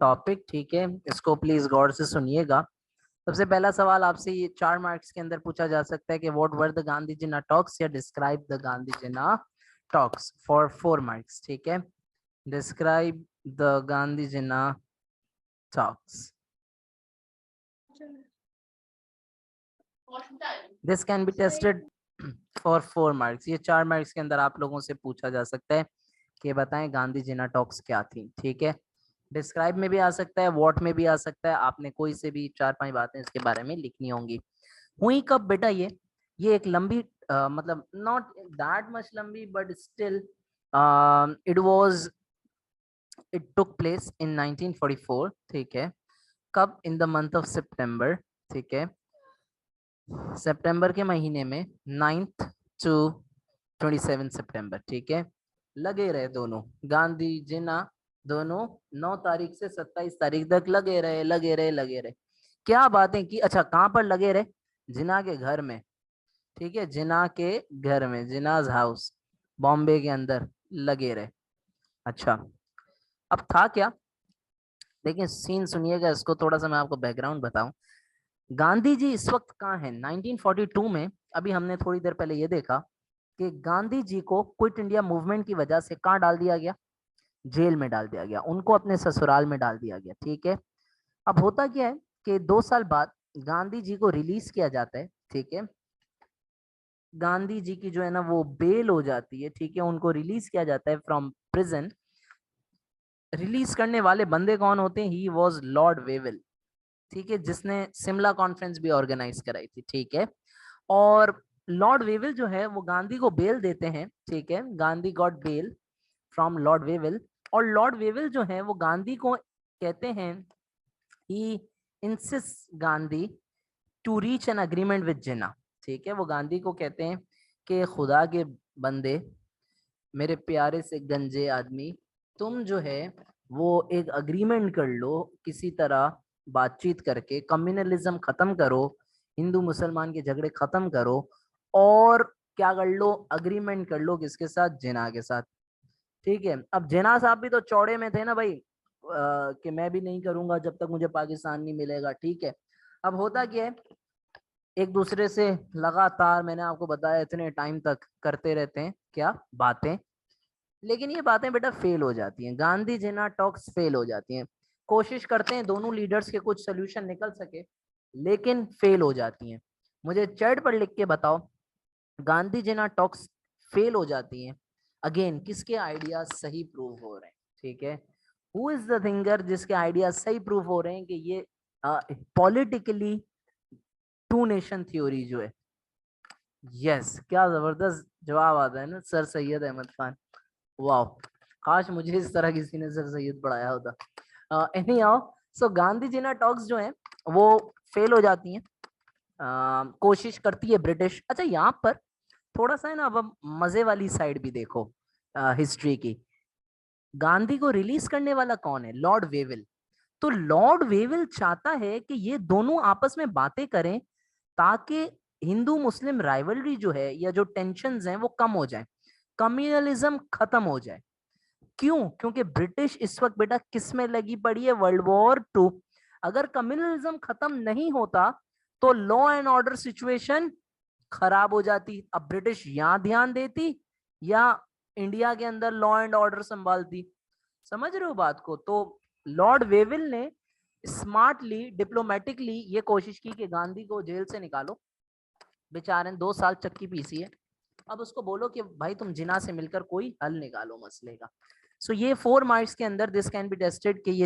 Topic, ठीक है, इसको प्लीज गौर से सुनिएगा। सबसे पहला सवाल आपसे ये 4 मार्क्स के अंदर पूछा जा सकता है कि what were the Gandhi Jinnah talks, या describe the Gandhi Jinnah talks for 4 marks, ठीक है। Describe the Gandhi Jinnah talks. This can be tested for 4 marks. ये 4 मार्क्स के अंदर आप लोगों से पूछा जा सकता है कि बताएं गांधी जिना टॉक्स क्या थी, ठीक है। डिस्क्राइब में भी आ सकता है, व्हाट में भी आ सकता है, आपने कोई से भी 4-5 बातें इसके बारे में लिखनी होंगी। हुई कब बेटा ये एक लंबी मतलब नॉट दैट मच लंबी but still it took place in 1944, ठीक है। कब? इन द मंथ ऑफ सितंबर, ठीक है, सितंबर के महीने में 9th to 27 सितंबर, ठीक है। लगे रहे दोनों गांधी जिना, दोनों 9 तारीख से 27 तारीख तक लगे रहे। क्या बातें की? अच्छा, कहाँ पर लगे रहे? जिना के घर में, ठीक है, जिना के घर में, जिनाज हाउस, बॉम्बे के अंदर लगे रहे। अच्छा, अब था क्या? देखिए सीन सुनिएगा, इसको थोड़ा सा मैं आपको बैकग्राउंड बताऊं। गांधी जी इस वक्त कहाँ हैं? 1942 में। अभी हमने थोड़ी देर पहले ये देखा कि गांधी जी को क्विट इंडिया मूवमेंट की वजह से कहाँ डाल दिया गया? जेल में डाल दिया गया, उनको अपने ससुराल में डाल दिया गया, ठीक है। अब होता क्या है कि 2 साल बाद गांधी जी को रिलीज किया जाता है, ठीक है। गांधी जी की जो है ना वो बेल हो जाती है, ठीक है, उनको रिलीज किया जाता है फ्रॉम प्रिजन। रिलीज करने वाले बंदे कौन होते हैं? ही वॉज लॉर्ड वेवल, ठीक है, जिसने शिमला कॉन्फ्रेंस भी ऑर्गेनाइज कराई थी, ठीक है। और लॉर्ड वेवल जो है वो गांधी को बेल देते हैं, ठीक है, Gandhi got bail from Lord Wavell. और लॉर्ड वेवल जो है वो गांधी को कहते हैं, he insist Gandhi to reach an agreement with Jinnah, ठीक है। वो गांधी को कहते हैं कि खुदा के बंदे, मेरे प्यारे से गंजे आदमी, तुम जो है वो एक अग्रीमेंट कर लो, किसी तरह बातचीत करके कम्युनलिज्म खत्म करो, हिंदू मुसलमान के झगड़े खत्म करो, और क्या कर लो? अग्रीमेंट कर लो, किसके साथ? जिन्ना के साथ, ठीक है। अब जिन्ना साहब भी तो चौड़े में थे ना भाई, कि मैं भी नहीं करूंगा जब तक मुझे पाकिस्तान नहीं मिलेगा, ठीक है। अब होता क्या है, एक दूसरे से लगातार, मैंने आपको बताया, इतने टाइम तक करते रहते हैं क्या? बातें। लेकिन ये बातें बेटा फेल हो जाती हैं, गांधी जिन्ना टॉक्स फेल हो जाती हैं। कोशिश करते हैं दोनों लीडर्स के कुछ सोल्यूशन निकल सके, लेकिन फेल हो जाती हैं। मुझे चैट पर लिख के बताओ, गांधी जिन्ना टॉक्स फेल हो जाती हैं, अगेन किसके आइडियाज सही प्रूव हो रहे हैं, ठीक है। हु इज द थिंकर जिसके आइडियाज सही प्रूव हो रहे हैं कि ये पॉलिटिकली टू नेशन थ्योरी जो है। यस, क्या जबरदस्त जवाब आता है ना, सर सैयद अहमद खान। वाह, काश मुझे इस तरह किसी ने सर सैयद पढ़ाया होता। Any how, so Gandhi Jinnah talks जो है वो फेल हो जाती हैं। कोशिश करती है ब्रिटिश। अच्छा, यहाँ पर थोड़ा सा है ना, अब मजे वाली साइड भी देखो हिस्ट्री की। गांधी को रिलीज करने वाला कौन है? Lord Wavell. तो लॉर्ड वेवल चाहता है कि ये दोनों आपस में बातें करें, ताकि हिंदू मुस्लिम राइवलरी जो है या जो टेंशन्स हैं वो कम हो जाए, कम्युनलिज्म खत्म हो जाए। क्यों? क्योंकि ब्रिटिश इस वक्त बेटा किस में लगी पड़ी है? World war 2। अगर कम्युनलिज्म खत्म नहीं होता तो लॉ एंड ऑर्डर सिचुएशन खराब हो जाती। अब ब्रिटिश यहां ध्यान देती या इंडिया के अंदर लॉ एंड ऑर्डर संभालती? समझ रहे हो बात को? तो लॉर्ड वेविल ने स्मार्टली डिप्लोमेटिकली ये कोशिश की कि गांधी को जेल से निकालो, बेचारे 2 साल चक्की पीसी है, अब उसको बोलो कि भाई तुम जिन्ना से मिलकर कोई हल निकालो मसले का। सो ये 4 मार्क्स के अंदर दिस कैन बी टेस्टेड कि ये